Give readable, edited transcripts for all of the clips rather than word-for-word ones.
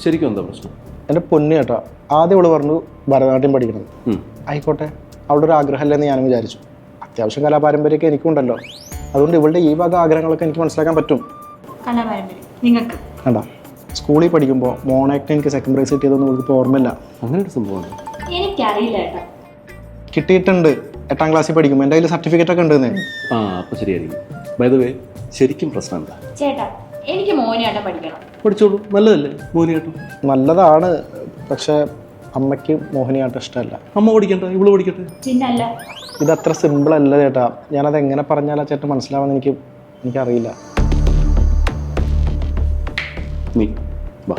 ശരിക്കും എന്താ പ്രശ്നം? എൻ്റെ പൊന്നു ചേട്ടാ, ആദ്യം അവള് പറഞ്ഞു ഭരതനാട്യം പഠിക്കണം. ആയിക്കോട്ടെ, അവളുടെ ഒരു ആഗ്രഹമല്ലെന്ന് ഞാനും വിചാരിച്ചു. അത്യാവശ്യം കലാപാരമ്പര്യമൊക്കെ എനിക്കുണ്ടല്ലോ. അതുകൊണ്ട് ഇവളുടെ ഈ വക ആഗ്രഹങ്ങളൊക്കെ എനിക്ക് മനസ്സിലാക്കാൻ പറ്റും. നിങ്ങൾക്ക് വേണ്ട, സ്കൂളിൽ പഠിക്കുമ്പോൾ മോണാക്ടിന് എനിക്ക് സെക്കൻഡ് പ്രൈസ് കിട്ടിയതൊന്നും ഇവൾക്ക് ഓർമ്മയില്ല. അങ്ങനെ ഒരു സംഭവമാണ്. എനിക്കറിയില്ല ഏട്ടാ. കിട്ടിയിട്ടുണ്ട്, 8ാം ക്ലാസ്സിൽ പഠിക്കുമ്പോൾ. എൻ്റെ കയ്യിൽ സർട്ടിഫിക്കറ്റ് ഒക്കെ ഉണ്ടെന്ന്. അപ്പോൾ ശരിയായിരിക്കും. ബൈ ദ വേ, ശരിക്കും പ്രശ്നം എന്താ? ചേട്ടാ, എനിക്ക് മോഹിനിയാട്ടം പഠിക്കണം. പഠിച്ചോളൂ, നല്ലതല്ലേ മോഹിനിയാട്ടം? നല്ലതാണ്, പക്ഷേ അമ്മയ്ക്ക് മോഹിനിയാട്ടം ഇഷ്ടമല്ല. അമ്മ പഠിക്കട്ടെ, ഇവള് പഠിക്കട്ടെ. പിന്നല്ല, ഇതത്ര സിമ്പിൾ അല്ല ചേട്ടാ. ഞാനത് എങ്ങനെ പറഞ്ഞാലാ ചേട്ടൻ മനസ്സിലാവുമെന്ന് എനിക്കറിയില്ല. നീ വാ.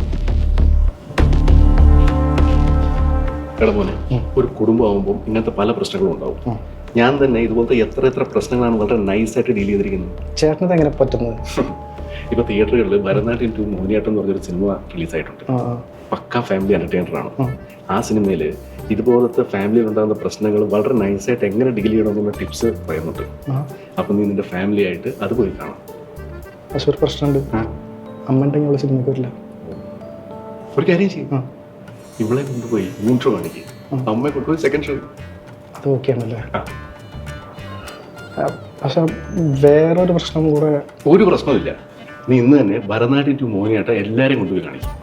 എടാ മോനെ, ഒരു കുടുംബമാകുമ്പോൾ ഇങ്ങനത്തെ പല പ്രശ്നങ്ങളും ഉണ്ടാവും. ഞാൻ തന്നെ ഇതുപോലത്തെ എത്ര പ്രശ്നങ്ങളാണ് വളരെ നൈസായിട്ട് ഡീൽ ചെയ്തിരിക്കുന്നത്. ചേട്ടനത് എങ്ങനെ പറ്റുന്നത്? ഇപ്പൊ തിയേറ്ററുകളിൽ ഭരതനാട്യം 2 മോഹിനിയാട്ടം എന്ന് പറഞ്ഞൊരു സിനിമ റിലീസായിട്ടുണ്ട്. പക്ക ഫാമിലി എന്റർടൈനറാണ്. ആ സിനിമയിൽ ഇതുപോലത്തെ ഫാമിലിയിൽ ഉണ്ടാകുന്ന പ്രശ്നങ്ങൾ വളരെ നൈസായിട്ട് എങ്ങനെ ഡീൽ ചെയ്യണമെന്നുള്ള ടിപ്സ് പറയുന്നുണ്ട്. അപ്പൊ നീ നിന്റെ ഫാമിലി ആയിട്ട് അത് പോയി കാണാം. പക്ഷെ ഒരു പ്രശ്നമുണ്ട്, അമ്മ ഉണ്ടെങ്കിൽ സിനിമയ്ക്ക് വരില്ല. ഒരു കാര്യം ചെയ്യും, ഇവളെ കൊണ്ടുപോയി ഷോ കാണിക്കും, അമ്മയെ കൊണ്ടുപോയി സെക്കൻഡ് ഷോ. അത് ഓക്കെ ആണല്ലേ? പക്ഷെ വേറൊരു പ്രശ്നം കൂടെ. ഒരു പ്രശ്നമില്ല, നീ ഇന്ന് തന്നെ ഭരതനാട്യം 2 മോഹിനിയാട്ടം എല്ലാവരെയും കൊണ്ടുപോയി കാണിക്കും.